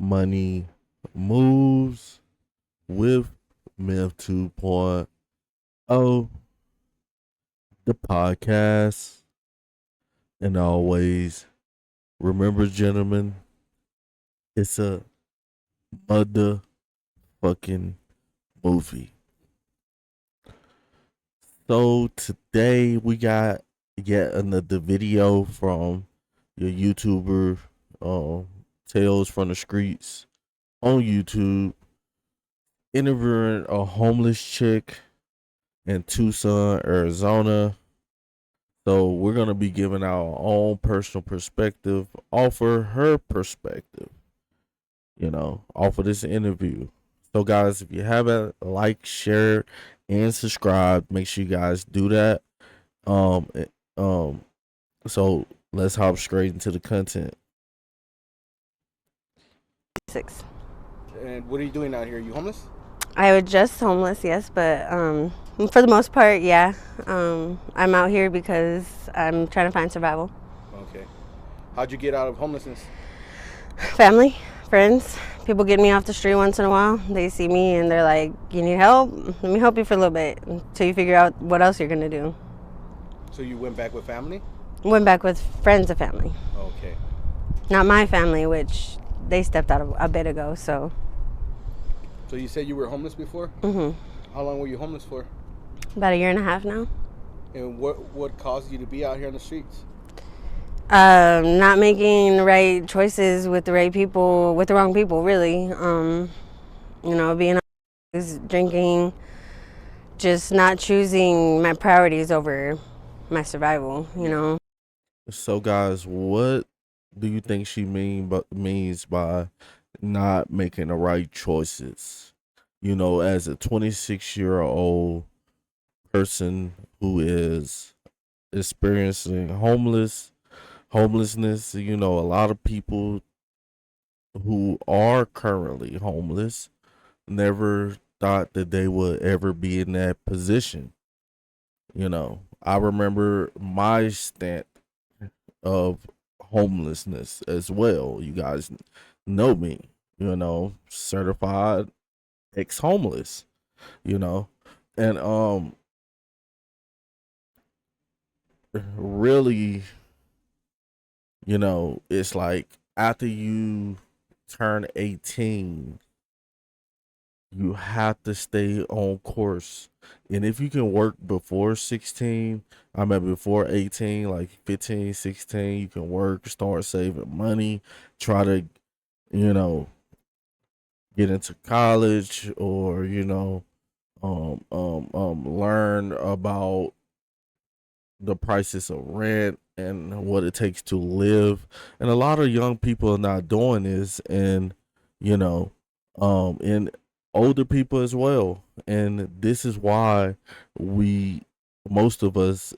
Money Moves with Myth 2.0, the podcast. And always remember, gentlemen, it's a motherfucking movie. So today we got yet another video from your YouTuber, um, Tales from the Streets on YouTube, interviewing a homeless chick in Tucson, Arizona. So we're gonna be giving our own personal perspective off of her perspective, off of this interview. So guys, if you haven't, like, share, and subscribe, make sure you guys do that. Um, eh, um, so let's hop straight into the content. Six. And what are you doing out here? Are you homeless? I was just homeless, yes, but for the most part, yeah. I'm out here because I'm trying to find survival. Okay. How'd you get out of homelessness? Family, friends, people get me off the street once in a while. They see me and they're like, "You need help? Let me help you for a little bit until you figure out what else you're gonna do." So you went back with family? Went back with friends and family, Okay. not my family, which they stepped out a bit ago. So. So you said you were homeless before? Mhm. How long were you homeless for? About a year and a half now. And what caused you to be out here on the streets? Not making the right choices with the right people, with the wrong people, really. Being drinking, just not choosing my priorities over my survival, So guys, what do you think she means by not making the right choices? As a 26-year-old person who is experiencing homelessness, a lot of people who are currently homeless never thought that they would ever be in that position. I remember my stint of homelessness as well. You guys know me, certified ex homeless, and really, it's like after you turn 18, you have to stay on course. And if you can work before 16, before 18, like 15, 16, you can work, start saving money, try to, you know, get into college, or, learn about the prices of rent and what it takes to live. And a lot of young people are not doing this, and you know and older people as well. And this is why we most of us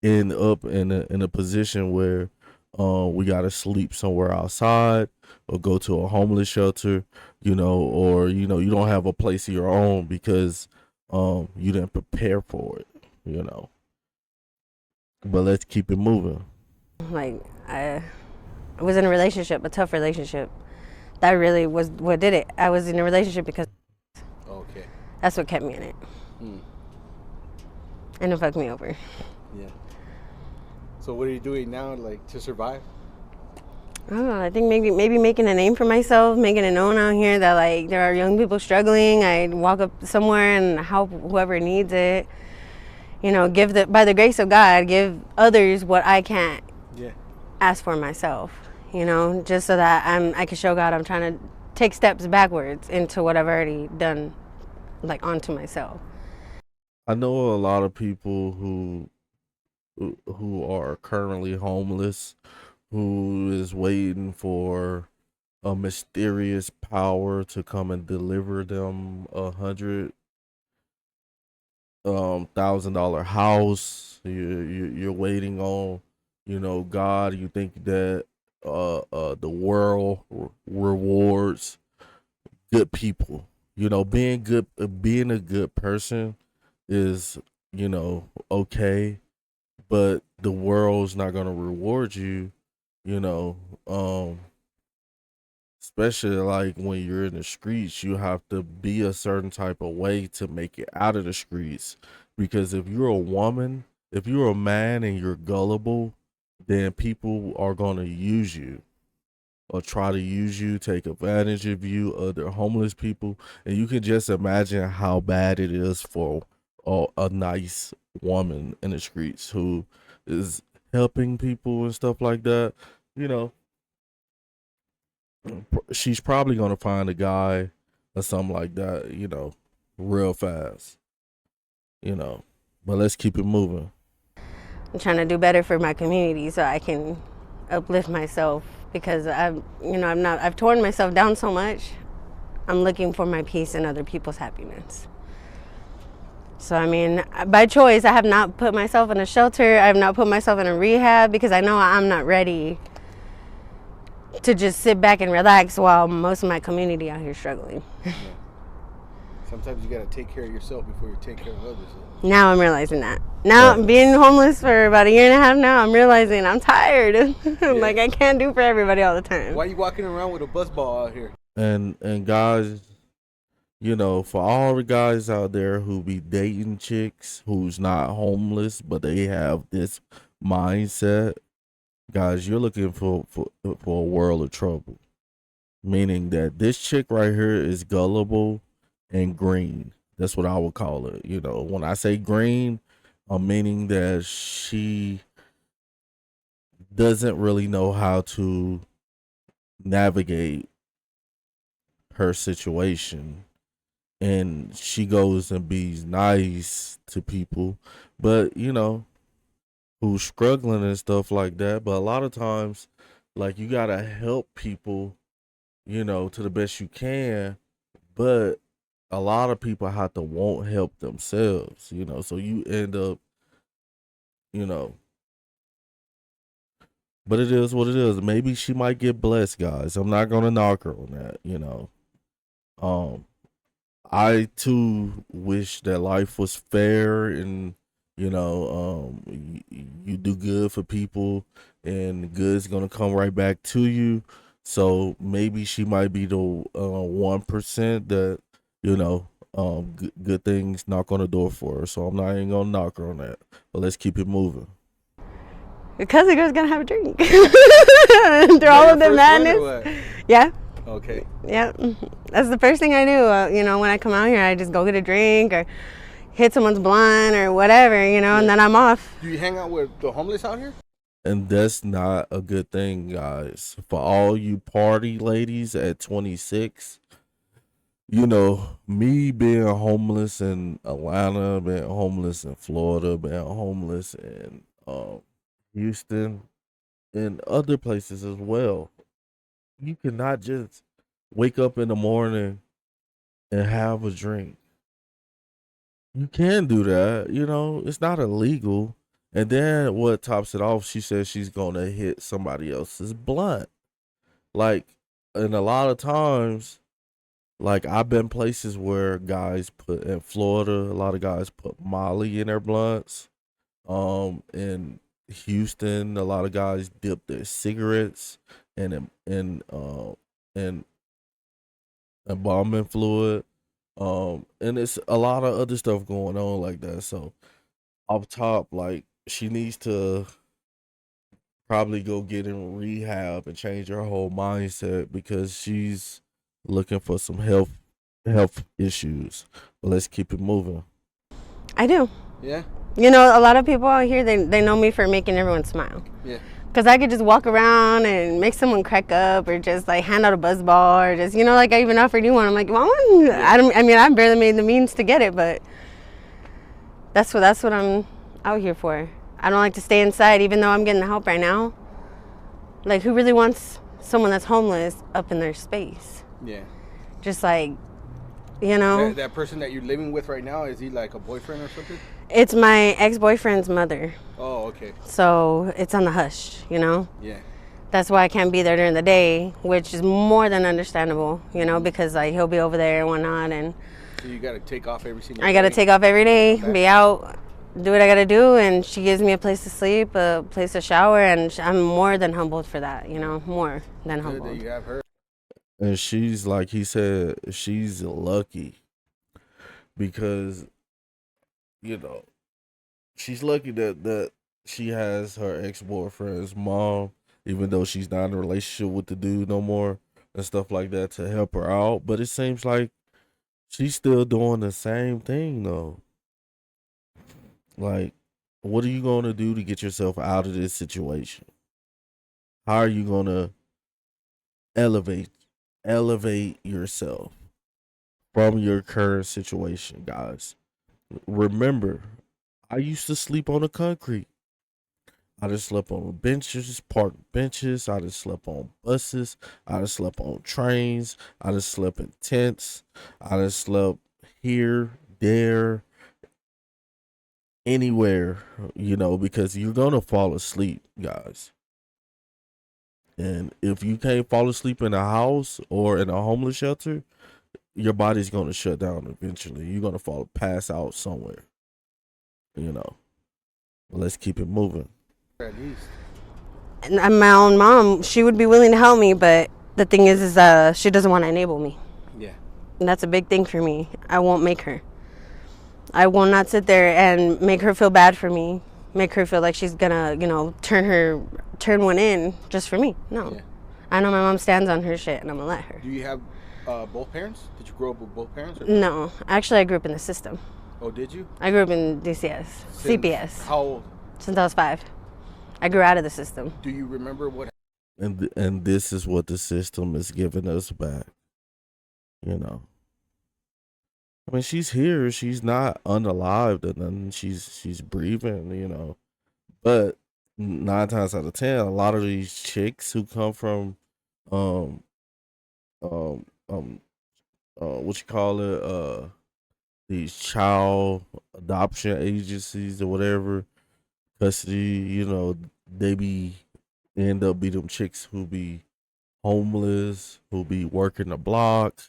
end up in a position where we got to sleep somewhere outside, or go to a homeless shelter, or you don't have a place of your own because you didn't prepare for it, you know but let's keep it moving. Like, I was in a relationship, a tough relationship. That really was what did it. I was in a relationship because Okay. that's what kept me in it. Hmm. And it fucked me over. Yeah. So what are you doing now, like, to survive? I don't know. I think maybe making a name for myself, making it known out here that, like, there are young people struggling. I walk up somewhere and help whoever needs it. By the grace of God, give others what I can't Yeah. ask for myself. Just so that I can show God I'm trying to take steps backwards into what I've already done, like, onto myself. I know a lot of people who are currently homeless, who is waiting for a mysterious power to come and deliver them $100,000 house. You're waiting on, God. You think that the world rewards good people. Being a good person is, okay, but the world's not gonna reward you, you know, um, especially like when you're in the streets, you have to be a certain type of way to make it out of the streets. Because if you're a woman, if you're a man and you're gullible, then people are going to use you or try to use you, take advantage of you, other homeless people. And you can just imagine how bad it is for a nice woman in the streets who is helping people and stuff like that. You know, she's probably gonna find a guy or something like that, real fast, you know. But let's keep it moving. I'm trying to do better for my community so I can uplift myself because I've torn myself down so much. I'm looking for my peace and other people's happiness. So, I mean, by choice, I have not put myself in a shelter. I have not put myself in a rehab because I know I'm not ready to just sit back and relax while most of my community out here struggling. Yeah. Sometimes you gotta take care of yourself before you take care of others. Now I'm realizing that. Now, being homeless for about a year and a half now, I'm realizing I'm tired. Like, I can't do for everybody all the time. Why are you walking around with a buzz ball out here? And guys, for all the guys out there who be dating chicks who's not homeless, but they have this mindset, guys, you're looking for a world of trouble. Meaning that this chick right here is gullible and green. That's what I would call it. When I say green, I'm meaning that she doesn't really know how to navigate her situation. And she goes and be nice to people, but who's struggling and stuff like that. But a lot of times, like, you gotta help people, to the best you can. But a lot of people have to won't help themselves, so you end up, but it is what it is. Maybe she might get blessed, guys. I'm not gonna knock her on that, I too wish that life was fair and you do good for people and good's gonna come right back to you. So maybe she might be the 1% that good things knock on the door for her. So I'm not even gonna knock her on that. But let's keep it moving. Because the girl's gonna have a drink through all of the madness. Yeah. Okay. Yeah, that's the first thing I do. When I come out here, I just go get a drink or hit someone's blunt or whatever, and then I'm off. Do you hang out with the homeless out here? And that's not a good thing, guys. For all you party ladies at 26, me being homeless in Atlanta, being homeless in Florida, being homeless in Houston, and other places as well. You cannot just wake up in the morning and have a drink. You can do that, it's not illegal. And then what tops it off, she says she's gonna hit somebody else's blunt. Like, and a lot of times, like, I've been places where guys put in Florida, a lot of guys put Molly in their blunts. In Houston, a lot of guys dip their cigarettes and embalming fluid. And it's a lot of other stuff going on like that. So off top, like, she needs to probably go get in rehab and change her whole mindset because she's looking for some health issues. But let's keep it moving. I do. Yeah. A lot of people out here, they know me for making everyone smile. Yeah. Because I could just walk around and make someone crack up or just, like, hand out a buzz ball or just, like, I even offered you one. I'm like, you want one? I barely made the means to get it, but that's what I'm out here for. I don't like to stay inside, even though I'm getting the help right now. Like, who really wants someone that's homeless up in their space? Yeah. Just like, That person that you're living with right now, is he like a boyfriend or something? It's my ex-boyfriend's mother. Oh, okay. So it's on the hush, Yeah. That's why I can't be there during the day, which is more than understandable, because, like, he'll be over there and whatnot. And so you got to take off every single day? I got to take off every day, be out, do what I got to do. And she gives me a place to sleep, a place to shower. And I'm more than humbled for that, more than humbled. Good that you have her. And she's like he said, she's lucky because you know she's lucky that she has her ex boyfriend's mom, even though she's not in a relationship with the dude no more and stuff like that to help her out. But it seems like she's still doing the same thing though. Like, what are you gonna do to get yourself out of this situation? How are you gonna elevate elevate yourself from your current situation, guys? Remember, I used to sleep on the concrete. I just slept on benches, park benches. I just slept on buses. I just slept on trains. I just slept in tents. I just slept here, there, anywhere, because you're going to fall asleep, guys. And if you can't fall asleep in a house or in a homeless shelter, your body's going to shut down eventually. You're going to pass out somewhere, you know. Let's keep it moving. At least. And my own mom, she would be willing to help me, but the thing is she doesn't want to enable me. Yeah. And that's a big thing for me. I won't make her. I will not sit there and make her feel bad for me, make her feel like she's gonna, turn one in just for me. No. Yeah. I know my mom stands on her shit, and I'm gonna let her. Do you have both parents? Did you grow up with both parents? No. Actually, I grew up in the system. Oh, did you? I grew up in DCS, CPS. How old? Since I was 5. I grew out of the system. Do you remember what? And this is what the system is giving us back. I mean, she's here. She's not unalived, and then she's breathing. But 9 times out of 10, a lot of these chicks who come from, um, what you call it, these child adoption agencies or whatever, custody, they end up be them chicks who be homeless, who be working the block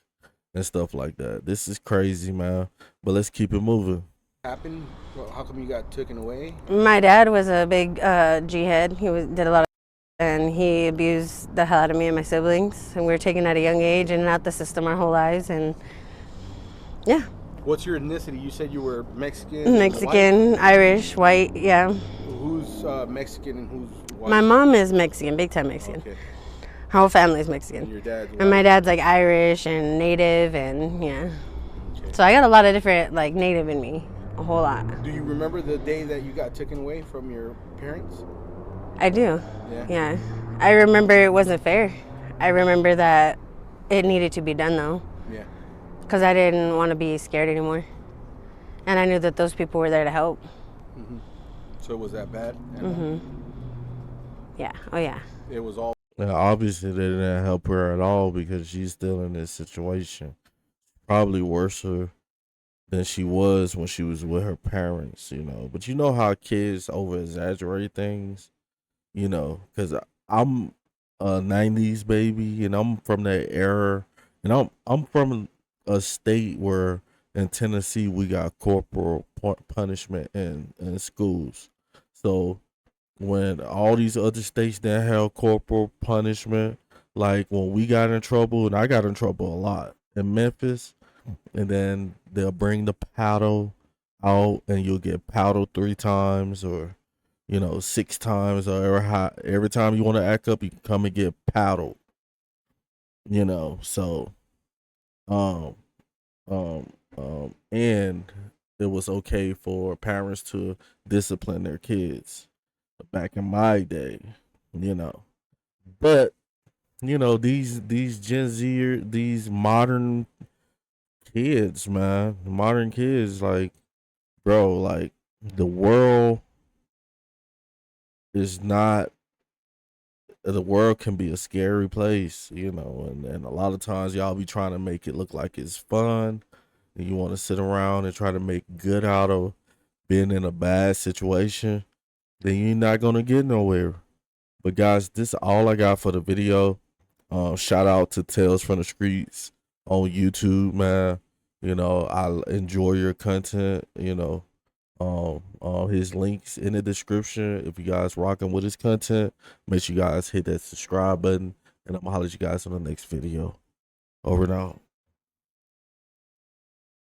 and stuff like that. This is crazy, man. But let's keep it moving. Happened? Well, how come you got taken away? My dad was a big G-head. He did a lot of and he abused the hell out of me and my siblings. And we were taken at a young age in and out the system our whole lives. And yeah. What's your ethnicity? You said you were Mexican. Mexican, Irish, white, yeah. Who's Mexican and who's white? My mom is Mexican, big time Mexican. Okay. Her whole family is Mexican. And your dad's white? And my dad's like Irish and Native and yeah. Okay. So I got a lot of different like Native in me, a whole lot. Do you remember the day that you got taken away from your parents? I do. Yeah. I remember it wasn't fair. I remember that it needed to be done though. Yeah. Because I didn't want to be scared anymore. And I knew that those people were there to help. Mm-hmm. So was that bad? Mm-hmm. Yeah. Oh, yeah. It was all... Yeah, obviously, they didn't help her at all because she's still in this situation. Probably worse than she was when she was with her parents, But you know how kids over-exaggerate things? Because I'm a 90s baby, and I'm from that era. And I'm from a state where in Tennessee we got corporal punishment in schools. So when all these other states that have corporal punishment, like when we got in trouble, and I got in trouble a lot in Memphis, and then they'll bring the paddle out and you'll get paddled 3 times or 6 times, or every time you want to act up you can come and get paddled. So and it was okay for parents to discipline their kids back in my day, but these Gen Z, these modern kids, man, modern kids, like, bro, like, the world can be a scary place, and a lot of times y'all be trying to make it look like it's fun, and you want to sit around and try to make good out of being in a bad situation, then you're not gonna get nowhere. But guys, this is all I got for the video. Shout out to Tales from the Streets on YouTube, man. I enjoy your content. His links in the description. If you guys rocking with his content, make sure you guys hit that subscribe button, and I'm gonna holler at you guys on the next video. Over and out.